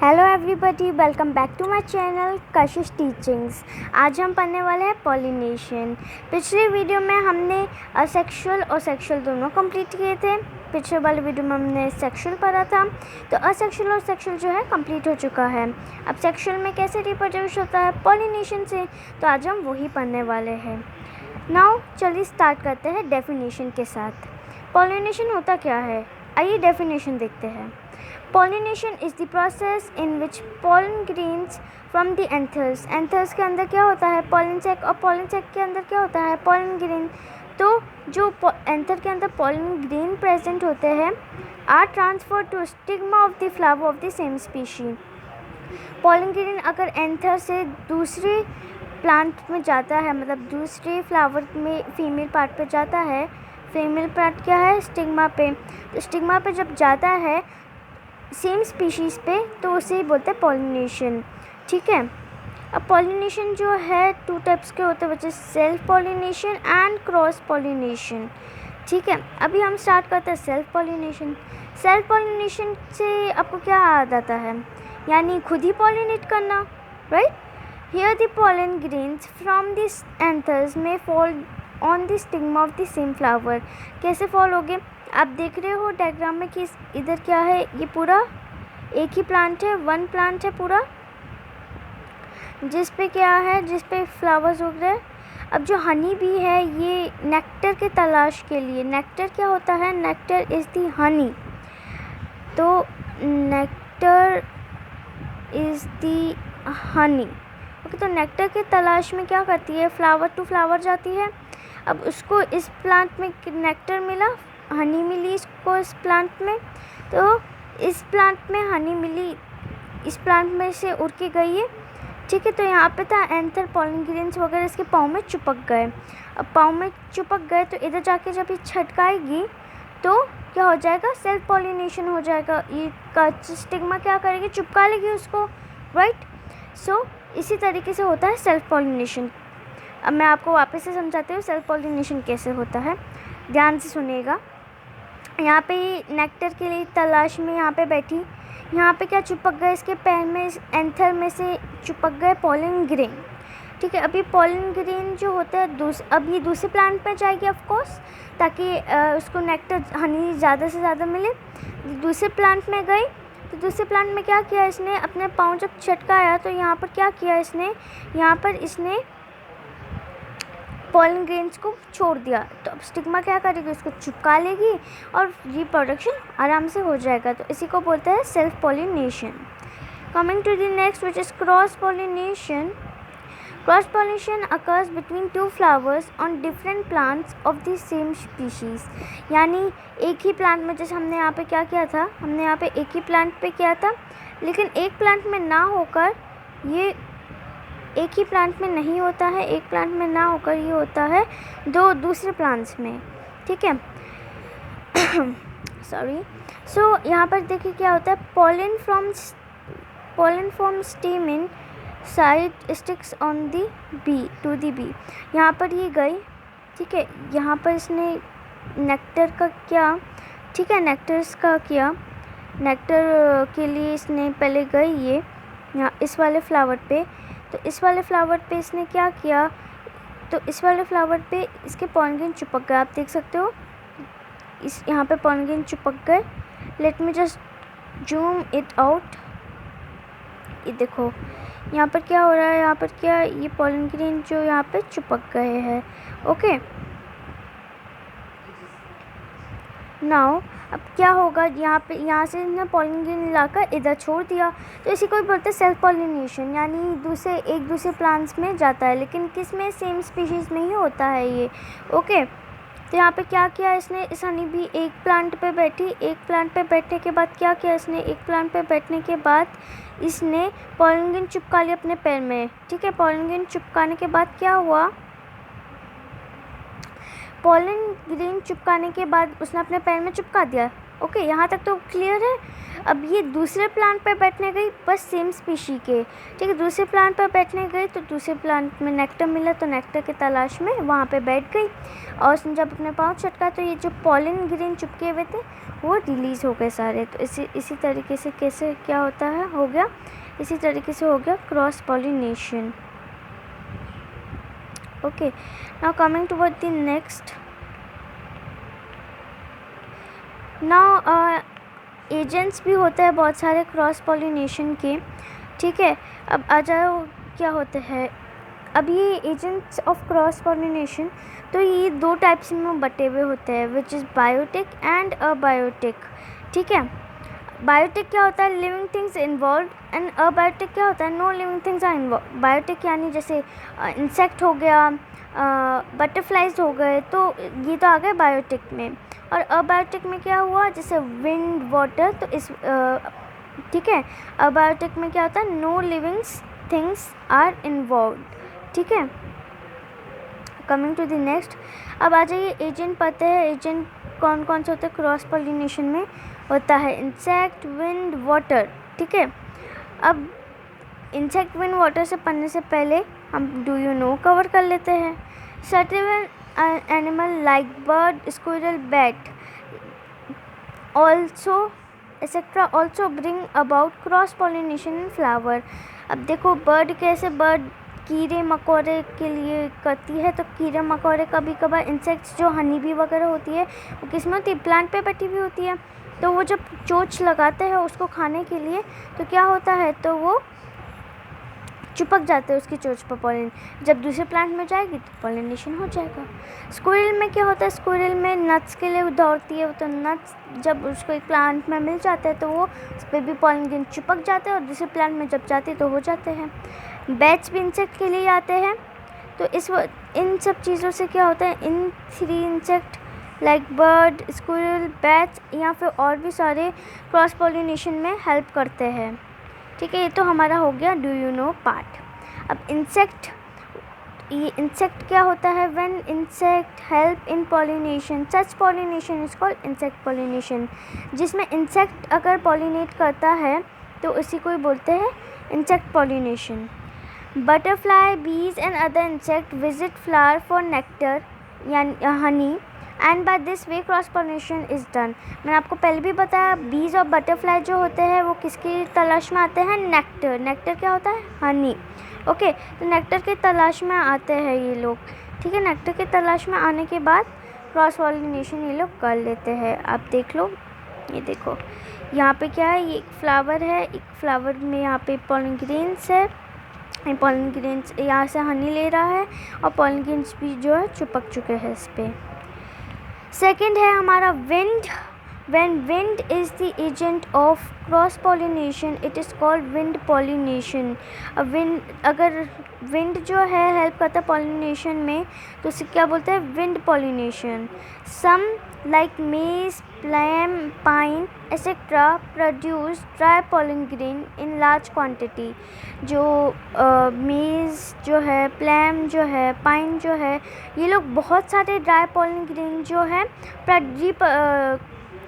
Hello everybody, welcome back to my channel Kashish teachings. आज हम पढ़ने वाले हैं पॉलिनेशन। पिछले वीडियो में हमने असेक्सुअल और सेक्सुअल दोनों कंप्लीट किए थे। पिछले वाले वीडियो में हमने सेक्सुअल पढ़ा था, तो असेक्सुअल और सेक्सुअल जो है कंप्लीट हो चुका है। अब सेक्सुअल में कैसे रिप्रोड्यूस होता है पॉलिनेशन से, तो आज हम वही पढ़ने वाले हैं। नाउ चलिए स्टार्ट करते हैं डेफिनेशन के साथ। पॉलिनेशन होता क्या है, आइए डेफिनेशन देखते हैं। Pollination is the process in which pollen grains from the anthers। anthers के अंदर क्या होता है pollen sac, और pollen sac के अंदर क्या होता है pollen grain। तो जो anther के अंदर pollen grain present होते हैं are transferred to stigma of the flower of the same species। pollen grain अगर anther से दूसरे प्लांट में जाता है, मतलब दूसरे फ्लावर में फीमेल पार्ट पे जाता है। फीमेल पार्ट क्या है स्टिग्मा पे, तो स्टिग्मा पे जब जाता है सेम स्पीशीज़ पे, तो उसे ही बोलते हैं पॉलिनेशन। ठीक है। अब पॉलिनेशन जो है टू टाइप्स के होते हैं, which is self pollination and cross pollination. ठीक है, अभी हम स्टार्ट करते हैं सेल्फ पॉलिनेशन। सेल्फ पॉलिनेशन से आपको क्या याद आता है, यानी खुद ही पॉलिनेट करना, right. Here the pollen grains from this anthers में fall on the stigma of the same flower. कैसे फॉल होगे, आप देख रहे हो डायग्राम में कि इधर क्या है, ये पूरा एक ही प्लांट है, वन प्लांट है पूरा, जिस पे क्या है, जिस पे फ्लावर्स उग रहे हैं। अब जो हनी भी है ये नेक्टर के तलाश के लिए, नेक्टर क्या होता है, नेक्टर इज़ दी हनी। तो nectar is the honey, okay. तो नेक्टर के तलाश में क्या करती है, फ्लावर टू फ्लावर जाती है। अब उसको इस प्लांट में नेक्टर मिला, हनी मिली इसको इस प्लांट में, तो इस प्लांट में हनी मिली, इस प्लांट में से उड़ के गई है। ठीक है, तो यहाँ पे था एंथर, पॉलन ग्रेन्स वगैरह इसके पाँव में चिपक गए। अब पाँव में चिपक गए तो इधर जाके जब ये छटकाएगी तो क्या हो जाएगा, सेल्फ पॉलिनेशन हो जाएगा। ये का स्टिग्मा क्या करेगी, चिपका लेगी उसको, राइट। सो इसी तरीके से होता है सेल्फ पॉलिनेशन। अब मैं आपको वापस से समझाती हूँ सेल्फ पॉलिनेशन कैसे होता है, ध्यान से सुनिएगा। यहाँ पे नेक्टर के लिए तलाश में यहाँ पे बैठी, यहाँ पे क्या चिपक गए, इसके पैर में, इस एंथर में से चिपक गए पॉलन ग्रेन। ठीक है, अभी पॉलन ग्रेन जो होता है अब ये दूसरे प्लांट पे जाएगी ऑफ कोर्स, ताकि उसको नेक्टर हनी ज़्यादा से ज़्यादा मिले। दूसरे प्लांट में गई, तो दूसरे प्लांट में क्या किया इसने, अपने पाँव जब छटकाया तो यहाँ पर क्या किया इसने, यहाँ पर इसने पॉलन ग्रेन्स को छोड़ दिया। तो अब स्टिग्मा क्या करेगी, उसको चिपका लेगी और रिप्रोडक्शन आराम से हो जाएगा। तो इसी को बोलते हैं self pollination. Coming to the next which is cross pollination. Cross pollination occurs between two flowers on different plants of the same species. यानी एक ही प्लांट में, जैसे हमने यहाँ पे क्या किया था, हमने यहाँ पे एक ही प्लांट पे किया था, लेकिन एक प्लांट में ना होकर ये एक ही प्लांट में नहीं होता है, एक प्लांट में ना होकर ये होता है दो दूसरे प्लांट्स में। ठीक है, सॉरी। सो यहाँ पर देखिए क्या होता है, pollen from stamen side sticks on the bee to the bee. यहाँ पर ये गई, ठीक है, यहाँ पर इसने नेक्टर का क्या, ठीक है, नेक्टर्स का किया, नेक्टर के लिए इसने पहले गई ये यहाँ इस वाले फ्लावर पे। तो इस वाले फ्लावर पे इसने क्या किया, तो इस वाले फ्लावर पे इसके पॉलन ग्रेन चिपक गए, आप देख सकते हो इस यहाँ पे पॉलन ग्रेन चिपक गए। Let me just zoom it out. ये देखो यहाँ पर क्या हो रहा है, यहाँ पर क्या, ये पॉलन ग्रेन जो यहाँ पे चिपक गए हैं, ओके। नाउ अब क्या होगा, यहाँ पे यहाँ से इसने पॉलन ग्रेन लाकर इधर छोड़ दिया, तो इसी को भी बोलते हैं सेल्फ पॉलिनेशन। यानी एक दूसरे प्लांट्स में जाता है, लेकिन किस में, सेम स्पीशीज़ में ही होता है ये, ओके। तो यहाँ पे क्या किया इसने, इस हनी भी एक प्लांट पे बैठी, एक प्लांट पे बैठने के बाद क्या किया इसने, एक प्लांट पे बैठने के बाद इसने पॉलन ग्रेन चिपका लिया अपने पैर में। ठीक है, पॉलन ग्रेन चिपकाने के बाद क्या हुआ, पॉलन ग्रेन चिपकाने के बाद उसने अपने पैर में चिपका दिया, ओके, यहाँ तक तो क्लियर है। अब ये दूसरे प्लांट पे बैठने गई, बस सेम स्पीशी के, ठीक है। दूसरे प्लांट पे बैठने गई तो दूसरे प्लांट में नेक्टर मिला, तो नेक्टर की तलाश में वहाँ पे बैठ गई, और उसने जब अपने पाँव चटका तो ये जो पॉलिन ग्रेन चिपके हुए थे वो रिलीज़ हो गए सारे। तो इसी तरीके से कैसे क्या होता है, हो गया इसी तरीके से हो गया cross pollination. Okay, now coming toward the next. Now agents भी होते हैं बहुत सारे क्रॉस पॉलिनेशन के, ठीक है। अब आ जाओ क्या होते हैं। अब ये एजेंट्स ऑफ क्रॉस पॉलिनेशन, तो ये दो टाइप्स में बटे हुए होते हैं, which is biotic and abiotic, ठीक है। बायोटिक क्या होता है, living things involve, and abiotic क्या होता है, no living things are involve. Biotic यानी जैसे इंसेक्ट हो गया, बटरफ्लाइज हो गए, तो ये तो आ गए बायोटिक में। और अबायोटिक में क्या हुआ, जैसे विंड, वाटर, तो इस ठीक है। अबायोटिक में क्या होता है, no living things are involve, ठीक है। कमिंग टू द नेक्स्ट, अब आ जाइए एजेंट पता है। एजेंट कौन कौन से होते हैं क्रॉस पॉलिनेशन में, होता है इंसेक्ट, विंड, वाटर, ठीक है। अब इंसेक्ट, विंड, वाटर से पढ़ने से पहले हम डू यू नो कवर कर लेते हैं। Certain animal like bird, squirrel, bat also etcetera also bring about cross pollination in flower. अब देखो बर्ड कैसे, बर्ड कीड़े मकोड़े के लिए करती है, तो कीड़े मकोड़े कभी कभार इंसेक्ट्स जो हनी बी वगैरह होती है वो किस में होती है, प्लांट पे बैठी हुई होती है, तो वो जब चोंच लगाते हैं उसको खाने के लिए, तो क्या होता है, तो वो चिपक जाते हैं उसकी चोंच पर पॉलिन। जब दूसरे प्लांट में जाएगी तो पॉलिनेशन हो जाएगा। स्क्विरल में क्या होता है, स्क्विरल में नट्स के लिए दौड़ती है, तो नट्स जब उसको एक प्लांट में मिल जाते हैं तो वो उस पर भी पॉलिन ग्रेन चिपक जाते हैं, और दूसरे प्लांट में जब जाती है तो हो जाते हैं। बैट्स भी इंसेक्ट के लिए आते हैं, तो इन सब चीज़ों से क्या होता है, in three insect like bird, squirrel, bats या फिर और भी सारे क्रॉस पॉलिनेशन में हेल्प करते हैं, ठीक है। ये तो हमारा हो गया डू यू नो पार्ट। अब इंसेक्ट, ये इंसेक्ट क्या होता है, when insect help in pollination such pollination is called insect pollination. जिसमें इंसेक्ट अगर पॉलिनेट करता है तो उसी को ही बोलते हैं insect pollination. Butterfly, bees and other insect visit flower for nectar यानी honey, and by this way cross pollination is done। मैंने आपको पहले भी बताया, बीज और बटरफ्लाई जो होते हैं वो किसकी तलाश में आते हैं, नेक्टर। नेक्टर क्या होता है, हनी, ओके। तो नेक्टर की तलाश में आते हैं ये लोग, ठीक है। नेक्टर की तलाश में आने के बाद क्रॉस पॉलिनेशन ये लोग कर लेते हैं। आप देख लो, ये देखो यहाँ पे क्या है, ये एक फ्लावर है, एक फ्लावर में यहाँ पे पॉलिन ग्रेन्स है, पॉलिन ग्रेन्स यहाँ से हनी ले रहा है, और पॉलिन ग्रेन्स भी जो है चिपक चुके हैं इस पर। सेकेंड है हमारा wind. When wind is the agent of cross pollination, it is called wind pollination। अब अगर विंड जो है हेल्प करता है पॉलिनेशन में, तो उसे क्या बोलते हैं, wind pollination. Some like maize, plum, pine etcetera produce dry pollen grain in large quantity. जो मेज जो है, प्लम जो है, पाइन जो है, ये लोग बहुत सारे ड्राई पॉलिन ग्रेन जो है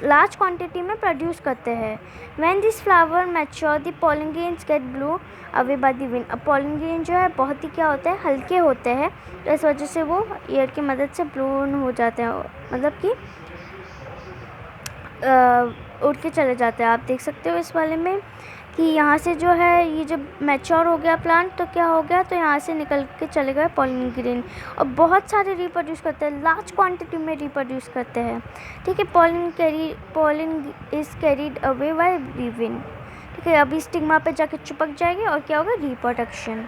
लार्ज क्वांटिटी में प्रोड्यूस करते हैं। When this flower mature the pollen grains get blow away by the wind. अब पॉलिन ग्रेन जो है बहुत ही क्या होते हैं, हल्के होते हैं, तो इस वजह से वो एयर की मदद से ब्लोन हो जाते हैं, मतलब कि उड़ के चले जाते हैं। आप देख सकते हो इस वाले में कि यहाँ से जो है ये जब मैच्योर हो गया प्लांट तो क्या हो गया, तो यहाँ से निकल के चले गए पॉलिन ग्रेन, और बहुत सारे रिप्रोड्यूस करते हैं, लार्ज क्वांटिटी में रिप्रोड्यूस करते हैं, ठीक है। Pollen is carried away by the wind, ठीक है। अभी स्टिग्मा पे जाके चिपक जाएगी और क्या होगा, रिप्रोडक्शन।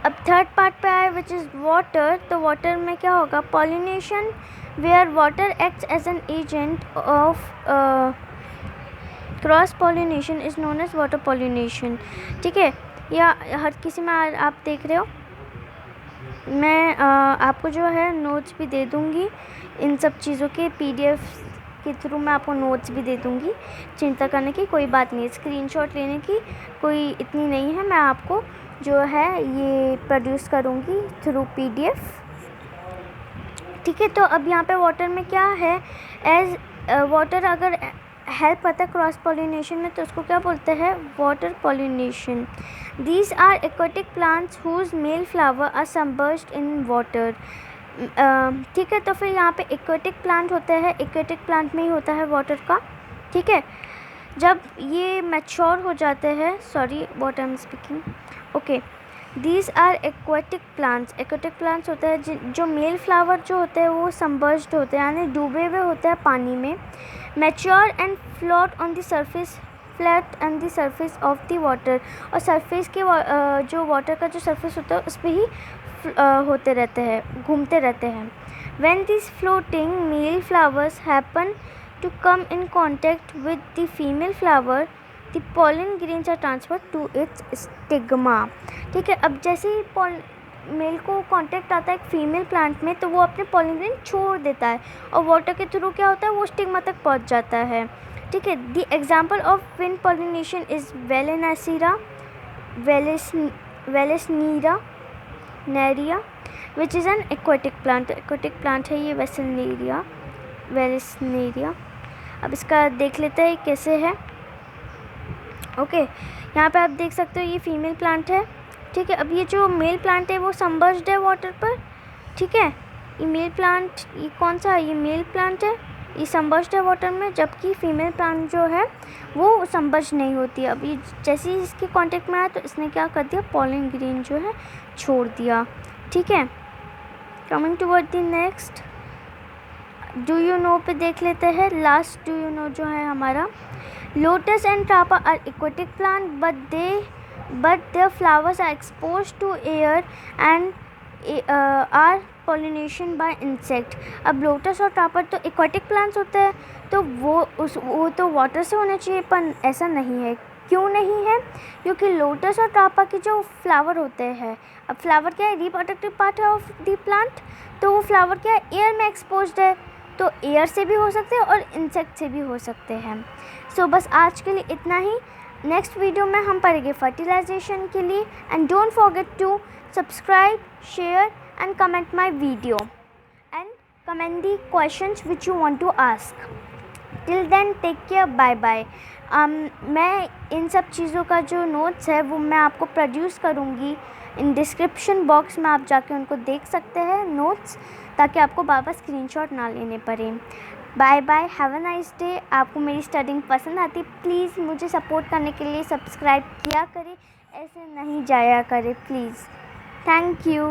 अब थर्ड पार्ट पे आए विच इज़ वाटर। तो वाटर में क्या होगा, pollination where water acts as an agent of cross pollination is known as water pollination, ठीक है। या हर किसी में आप देख रहे हो, मैं आपको जो है नोट्स भी दे दूँगी इन सब चीज़ों के, PDF के थ्रू मैं आपको नोट्स भी दे दूँगी। चिंता करने की कोई बात नहीं है, स्क्रीनशॉट लेने की कोई इतनी नहीं है, मैं आपको जो है ये प्रोड्यूस करूँगी थ्रू PDF, ठीक है। तो अब यहाँ पे वाटर में क्या है, एज वाटर अगर हेल्प करता है क्रॉस पॉलिनेशन में तो उसको क्या बोलते हैं, water pollination. These are aquatic plants whose male flower are submerged in water. ठीक है। तो फिर यहाँ पे एक्वेटिक प्लांट होते हैं, एक्वेटिक प्लांट में ही होता है वाटर का। ठीक है। जब ये मैच्योर हो जाते हैं, sorry what I am speaking, okay, these are aquatic plants. Aquatic plants होते हैं जो मेल फ्लावर जो होते हैं वो सबमर्ज्ड होते हैं, यानी डूबे हुए होते हैं पानी में। Mature and float on the surface, flat on the surface of the water. और सरफेस के जो वाटर का जो सरफेस होता है उस पर ही होते रहते हैं, घूमते रहते हैं। When this floating male flowers happen to come in contact with the female flower, the pollen grains are transferred to its stigma। ठीक है। अब जैसे ही मेल को कांटेक्ट आता है एक फीमेल प्लांट में तो वो अपने पॉलन ग्रेन छोड़ देता है और वाटर के थ्रू क्या होता है, वो स्टिग्मा तक पहुंच जाता है। ठीक है। The example of wind pollination is vallisneria vallisneria नेरिया which is an aquatic plant. Aquatic plant है ये वेलेसनेरिया। अब इसका देख लेते हैं कैसे है। ओके, यहाँ पे आप देख सकते हो ये फीमेल प्लांट है। ठीक है। अब ये जो मेल प्लांट है वो सबमर्ज्ड है वाटर पर। ठीक है। ये मेल प्लांट, ये कौन सा है, ये मेल प्लांट है, ये सबमर्ज्ड है वाटर में, जबकि फीमेल प्लांट जो है वो सबमर्ज्ड नहीं होती है। अब ये जैसे ही इसके कांटेक्ट में आया तो इसने क्या कर दिया, पॉलन ग्रेन जो है छोड़ दिया। ठीक है। Coming toward the next, do you know पे देख लेते हैं। लास्ट डू यू नो जो है हमारा, lotus and trapa are aquatic plant but their flowers are expose to air and are pollination by insect. अब लोटस और ट्रापा तो एक्वेटिक प्लांट्स होते हैं तो वो तो वाटर से होने चाहिए, पर ऐसा नहीं है। क्यों नहीं है, क्योंकि लोटस और ट्रापा के जो फ्लावर होते हैं, अब फ्लावर क्या है, रिप्रोडक्टिव पार्ट है ऑफ द प्लांट, तो वो फ्लावर क्या है, एयर में एक्सपोज्ड है, तो एयर से भी हो सकते हैं और इंसेक्ट से भी हो सकते हैं। सो बस आज के लिए इतना ही। नेक्स्ट वीडियो में हम पढ़ेंगे फर्टिलाइजेशन के लिए। And don't forget to subscribe, share and comment my video and comment the questions which you want to ask. Till then take care, bye bye. मैं इन सब चीज़ों का जो नोट्स है वो मैं आपको प्रोड्यूस करूँगी इन डिस्क्रिप्शन बॉक्स में, आप जाके उनको देख सकते हैं नोट्स, ताकि आपको बार बार स्क्रीनशॉट ना लेने पड़े। Bye bye, have a nice day. आपको मेरी स्टडिंग पसंद आती प्लीज़ मुझे सपोर्ट करने के लिए सब्सक्राइब किया करें, ऐसे नहीं जाया करें प्लीज़। Thank you.